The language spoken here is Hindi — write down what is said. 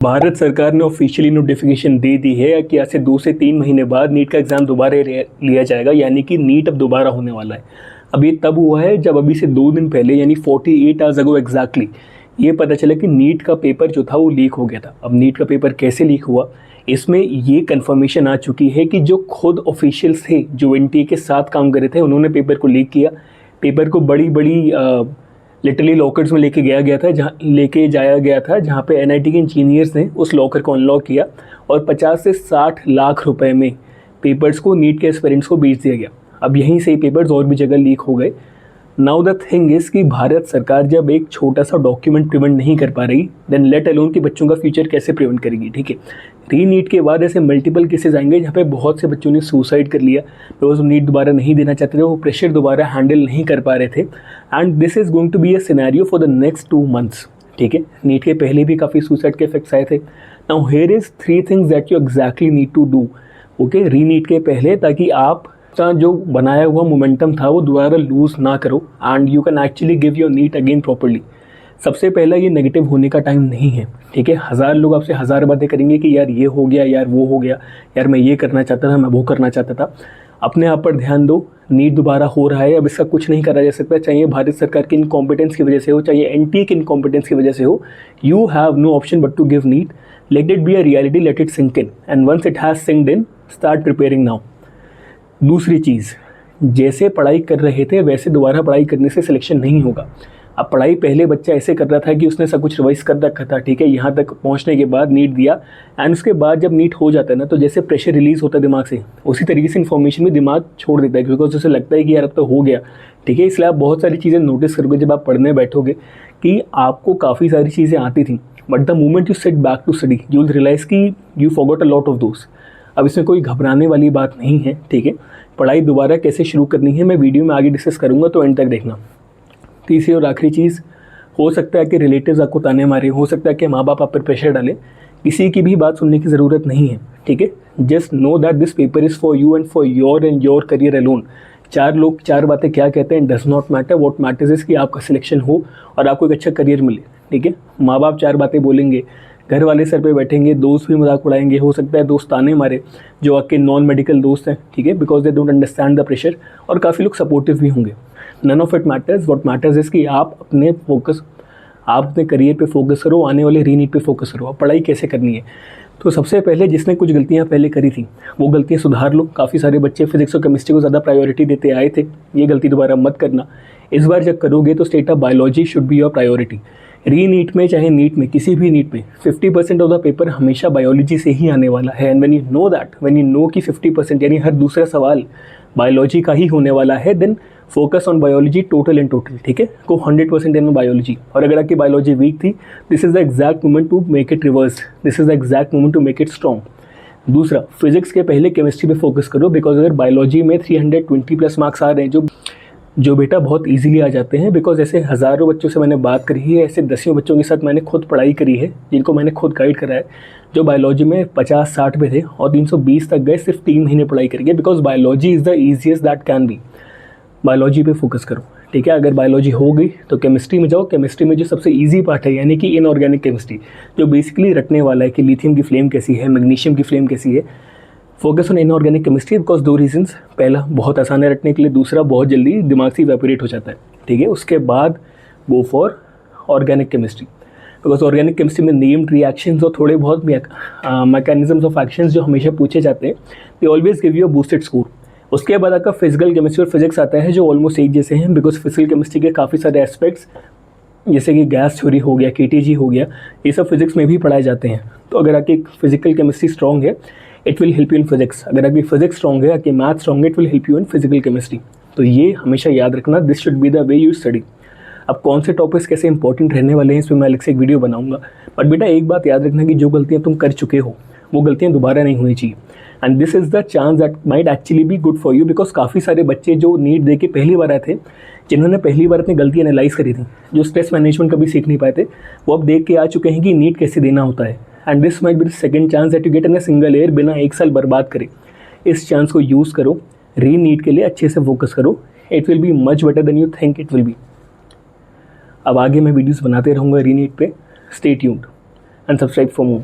भारत सरकार ने ऑफिशियली नोटिफिकेशन दे दी है कि आज से 2 से 3 महीने बाद नीट का एग्ज़ाम दोबारा लिया जाएगा, यानी कि नीट अब दोबारा होने वाला है। अब ये तब हुआ है जब अभी से 2 दिन पहले यानी 48 आवर्स अगो एग्जैक्टली ये पता चला कि नीट का पेपर जो था वो लीक हो गया था। अब नीट का पेपर कैसे लीक हुआ, इसमें ये कंफर्मेशन आ चुकी है कि जो खुद ऑफिशियल्स थे जो एनटीए के साथ काम कर रहे थे उन्होंने पेपर को लीक किया। पेपर को बड़ी बड़ी लिटरली लॉकर्स में लेके जाया गया था जहाँ पे एनआईटी के इंजीनियर्स ने उस लॉकर को अनलॉक किया और 50 से 60 लाख रुपए में पेपर्स को नीट के एस्पिरेंट्स को बेच दिया गया। अब यहीं से ही पेपर्स और भी जगह लीक हो गए। नाउ द थिंग इज़ कि भारत सरकार जब एक छोटा सा डॉक्यूमेंट प्रिवेंट नहीं कर पा रही, देन लेट अलोन कि बच्चों का फ्यूचर कैसे प्रिवेंट करेगी। ठीक है, री नीट के बाद ऐसे मल्टीपल केसेस आएंगे जहाँ पे बहुत से बच्चों ने सुसाइड कर लिया बिकॉज वो नीट दोबारा नहीं देना चाहते थे, वो प्रेशर दोबारा हैंडल नहीं कर पा रहे थे। And this is going to be a scenario for the next 2 months. ठीक है, नीट के पहले भी काफ़ी सुसाइड के इफेक्ट्स आए थे। Now here is 3 things that you exactly need to do okay re NEET के पहले, ताकि आप का जो बनाया हुआ मोमेंटम था वो दोबारा लूज ना करो and you can actually give your NEET again properly. सबसे पहला, ये नेगेटिव होने का टाइम नहीं है। ठीक है, 1000 लोग आपसे 1000 बातें करेंगे कि यार ये हो गया, यार वो हो गया, यार मैं ये करना चाहता था, मैं वो करना चाहता था। अपने आप पर ध्यान दो। नीट दोबारा हो रहा है, अब इसका कुछ नहीं करा जा सकता, चाहे भारत सरकार की इनकॉम्पिटेंस की वजह से हो, चाहे एनटीए की इनकॉम्पिटेंस की वजह से हो। You have no option but to give NEET. Let it be a reality, let it sink in and once it has sinked in start preparing now. दूसरी चीज़, जैसे पढ़ाई कर रहे थे वैसे दोबारा पढ़ाई करने से सिलेक्शन नहीं होगा। अब पढ़ाई पहले बच्चा ऐसे कर रहा था कि उसने सब कुछ रिवाइज कर रखा था, ठीक है, यहाँ तक पहुँचने के बाद नीट दिया एंड उसके बाद जब नीट हो जाता है ना, तो जैसे प्रेशर रिलीज़ होता है दिमाग से, उसी तरीके से इन्फॉर्मेशन भी दिमाग छोड़ देता है बिकॉज उसे लगता है कि यार अब तो हो गया। ठीक है, इसलिए आप बहुत सारी चीज़ें नोटिस करोगे जब आप पढ़ने बैठोगे कि आपको काफ़ी सारी चीज़ें आती थी, but the moment you set back to study you will realize कि you forgot a lot of those. अब इसमें कोई घबराने वाली बात नहीं है। ठीक है, पढ़ाई दोबारा कैसे शुरू करनी है मैं वीडियो में आगे डिस्कस करूँगा, तो एंड तक देखना। तीसरी और आखिरी चीज़, हो सकता है कि रिलेटिव्स आपको ताने मारे, हो सकता है कि माँ बाप आप पर प्रेशर डालें, किसी की भी बात सुनने की ज़रूरत नहीं है। ठीक है, just know that this paper is for you and your career alone. 4 लोग 4 बातें क्या कहते हैं does not matter, what matters is कि आपका सिलेक्शन हो और आपको एक अच्छा करियर मिले। ठीक है, माँ बाप 4 बातें बोलेंगे, घर वाले सर पे बैठेंगे, दोस्त भी मजाक उड़ाएंगे, हो सकता है दोस्त ताने मारे जो आपके नॉन मेडिकल दोस्त हैं। ठीक है, because they don't understand the pressure, और काफ़ी लोग सपोर्टिव भी होंगे। None of it matters, what matters is कि आप अपने करियर पे फोकस करो, आने वाले री नीट पे फोकस करो। अब पढ़ाई कैसे करनी है, तो सबसे पहले जिसने कुछ गलतियां पहले करी थी वो गलतियां सुधार लो। काफ़ी सारे बच्चे फिजिक्स और केमिस्ट्री को ज़्यादा प्रायोरिटी देते आए थे, ये गलती दोबारा मत करना। इस बार जब करोगे तो state of biology should be your priority. री नीट में चाहे नीट में, किसी भी नीट में 50% ऑफ द पेपर हमेशा बायोलॉजी से ही आने वाला है। एंड व्हेन यू नो कि 50% यानी हर दूसरा सवाल बायोलॉजी का ही होने वाला है, then focus on biology total and total. ठीक है, को 100% इन बायोलॉजी। और अगर आपकी बायोलॉजी वीक थी, this is the exact moment to make it reverse, this is the exact moment to make it strong. दूसरा, फिजिक्स के पहले केमिस्ट्री पे फोकस करो, बिकॉज अगर बायोलॉजी में 320+ मार्क्स आ रहे हैं जो बेटा बहुत इजीली आ जाते हैं, बिकॉज ऐसे हज़ारों बच्चों से मैंने बात करी है, ऐसे दसियों बच्चों के साथ मैंने खुद पढ़ाई करी है जिनको मैंने खुद गाइड करा है, जो बायोलॉजी में 50-60 पे थे और 320 तक गए सिर्फ 3 महीने पढ़ाई करेंगे, because biology is the easiest that can be. Biology पे फोकस करो। ठीक है, अगर बायोलॉजी हो गई तो केमिस्ट्री में जाओ। केमिस्ट्री में जो सबसे इजी पार्ट है यानी कि इनऑर्गेनिक केमिस्ट्री, जो बेसिकली रटने वाला है कि लिथियम की फ्लेम कैसी है, मैग्नीशियम की फ्लेम कैसी है, focus on inorganic chemistry because 2 reasons. पहला, बहुत आसान है रटने के लिए, दूसरा, बहुत जल्दी दिमाग से इवेपोरेट हो जाता है। ठीक है, उसके बाद go for organic chemistry, because organic chemistry में नेम्ड रिएक्शंस और थोड़े बहुत मैकेनिज्म्स ऑफ एक्शंस जो हमेशा पूछे जाते हैं, they always give you a boosted score. उसके बाद आपका फिजिकल केमिस्ट्री और फिजिक्स आता है जो ऑलमोस्ट एक जैसे हैं, बिकॉज फिजिकल केमिस्ट्री के काफ़ी सारे एस्पेक्ट्स जैसे कि गैस थ्योरी हो गया, केटीजी हो गया, ये सब फिजिक्स में भी पढ़ाए जाते हैं। तो अगर आपकी फिजिकल केमिस्ट्री स्ट्रॉन्ग है, it will help you in physics. अगर आपकी फिजिक्स स्ट्रॉन्ग है, आपकी मैथ स्ट्रॉन्ग है, it will help you in physical chemistry. तो ये हमेशा याद रखना, this should be the way you study. अब कौन से टॉपिक्स कैसे इंपॉर्टेंट रहने वाले हैं, इसमें मैं अलग से एक वीडियो बनाऊंगा। बट बेटा एक बात याद रखना कि जो गलतियाँ तुम कर चुके हो वो गलतियाँ दोबारा नहीं होनी चाहिए। And this is the chance that might actually be good for you, because काफ़ी सारे बच्चे जो नीट दे के पहली बार आए थे, जिन्होंने पहली बार अपनी गलती एनालाइज करी थी, जो स्ट्रेस मैनेजमेंट कभी सीख नहीं पाए थे, वो अब देख के आ चुके हैं कि नीट कैसे देना होता है। And this might be the second chance that you get in a single year, बिना 1 साल बर्बाद करे। इस चांस को यूज़ करो, री नीट के लिए अच्छे से फोकस करो, it will be much better than you think it will be. अब आगे मैं वीडियोज़ बनाते रहूँगा री नीट पे, stay tuned. And subscribe for more.